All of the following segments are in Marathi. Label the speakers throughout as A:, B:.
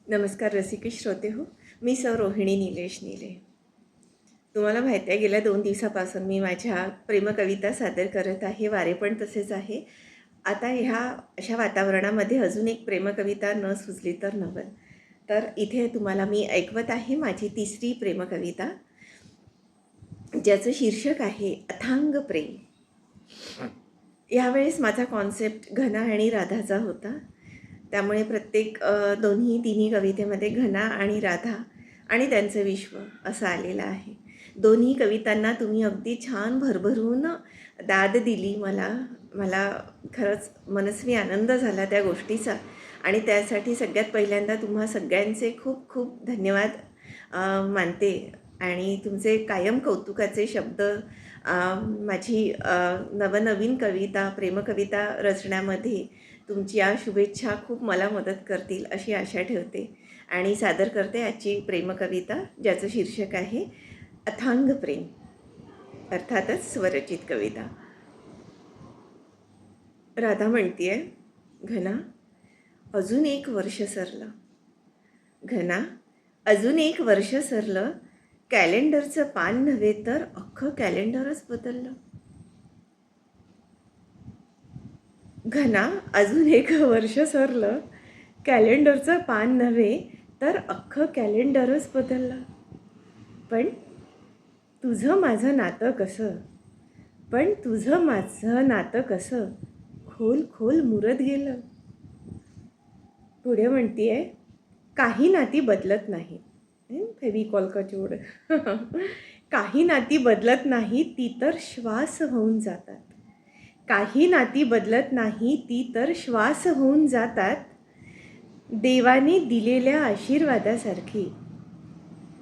A: नमस्कार रसिक श्रोते हो. मी सौ रोहिणी निलेश नीले. तुम्हाला माहिती आहे गेल्या 2 दिवसापासून मी माझ्या प्रेमकविता सादर करत आहे. वारे पण तसेच आहे. आता ह्या अशा वातावरणामध्ये अजून एक प्रेमकविता न सुचली तर नवल. तर इथे तुम्हाला मी ऐकवत आहे माझी तिसरी प्रेमकविता, ज्याचं शीर्षक आहे अथांग प्रेम. यावेळेस माझा कॉन्सेप्ट घना आणि राधाचा होता. त्यामुळे प्रत्येक तिन्ही कवितेमध्ये घना आणि राधा आणि त्यांचं विश्व असं आलेलं आहे. दोन्ही कवितांना तुम्ही अगदी छान भरभरून दाद दिली. मला मला खरंच मनस्वी आनंद झाला त्या गोष्टीचा आणि त्यासाठी सगळ्यात पहिल्यांदा तुम्हा सगळ्यांचे खूप खूप धन्यवाद मानते आणि तुमचे कायम कौतुकाचे शब्द माझी नवनवीन कविता प्रेमकविता रचण्यामध्ये तुमच्या शुभेच्छा खूप मला मदत करतील अशी आशा ठेवते आणि सादर करते आजची प्रेमकविता, ज्याचं शीर्षक आहे अथांग प्रेम, अर्थातच स्वरचित कविता. राधा म्हणतीये, घना अजून एक वर्ष सरलं. घना अजून एक वर्ष सरलं. कॅलेंडरचं पान नव्हे तर अख्खं कॅलेंडरच बदललं. घना अजून एक वर्ष सरलं. कॅलेंडरचं पान नव्हे तर अख्खं कॅलेंडरच बदललं. पण तुझं माझं नातं कसं, पण तुझं माझं नातं कसं खोल खोल मुरत गेलं. पुढे म्हणतीये, काही नाती बदलत नाही. फेविकॉल का जोड. काही नाती बदलत नाही, ती तर श्वास होऊन जातात. काही नाती बदलत नाही, ती तर श्वास होऊन जातात. देवाने दिलेल्या आशीर्वादासारखी,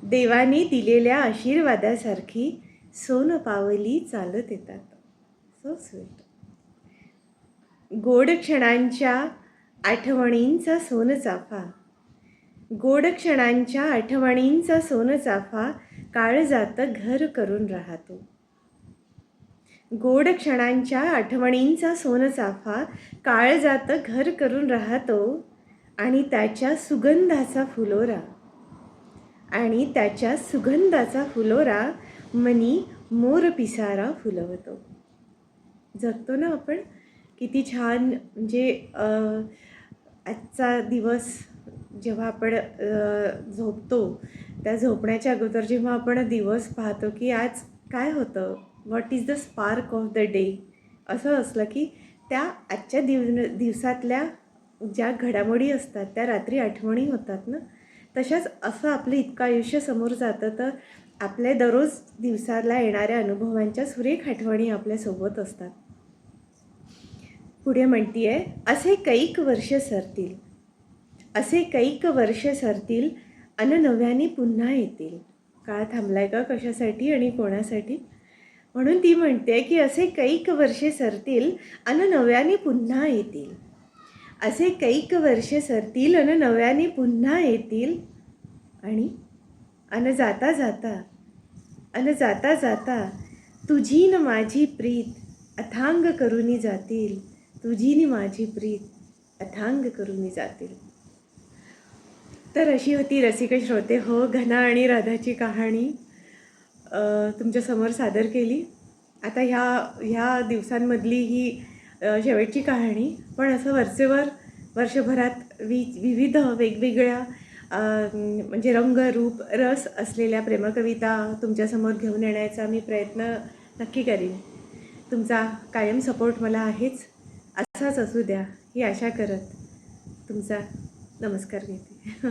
A: देवाने दिलेल्या आशीर्वादासारखी सोनपावली चालत येतात. So sweet. गोड क्षणांच्या आठवणींचा सोनचाफा, गोड क्षणांच्या आठवणींचा सोनचाफा काळजात घर करून राहतो. गोड क्षणांच्या आठवणींचा सोनचाफा काळजात घर करून राहतो आणि त्याच्या सुगंधाचा फुलोरा, आणि त्याच्या सुगंधाचा फुलोरा मनी मोर पिसारा फुलवतो. जगतो ना आपण किती छान. म्हणजे आजचा दिवस जेव्हा आपण झोपतो, त्या झोपण्याच्या अगोदर जेव्हा आपण दिवस पाहतो की आज काय होतं, what is the spark of the day, असं असलं की त्या आजच्या दिवसातल्या ज्या घडामोडी असतात त्या रात्री आठवणी होतात ना. तशाच असं आपलं इतकं आयुष्य समोर जातं तर आपल्या दररोज दिवसाला येणाऱ्या अनुभवांच्या सुरेख आठवणी आपल्यासोबत असतात. पुढे म्हणतीये, असे कैक वर्ष सरतील, असे कैक वर्ष सरतील अन नव्याने पुन्हा येतील. काळ थांबलाय का कशासाठी आणि कोणासाठी? म्हणून ती म्हणते की असे कैक वर्षे सरतील अन नव्याने पुन्हा येतील. असे कैक वर्षे सरतील अन नव्याने पुन्हा येतील. आणि अन जाता जाता, अन जाता जाता तुझी न माझी प्रीत अथांग करूनी जातील. तुझी न माझी प्रीत अथांग करूनी जातील. तर अशी होती रसिक श्रोते हो घना आणि राधाची कहाणी तुमच्यासमोर सादर केली. आता ह्या दिवसांमधली ही शेवटची कहाणी, पण असं वरचेवर वर्षभरात विविध वेगवेगळ्या म्हणजे रंग रूप रस असलेल्या प्रेमकविता तुमच्यासमोर घेऊन येण्याचा मी प्रयत्न नक्की करीन. तुमचा कायम सपोर्ट मला आहेच, असाच असू द्या ही आशा करत तुमचा नमस्कार घेते.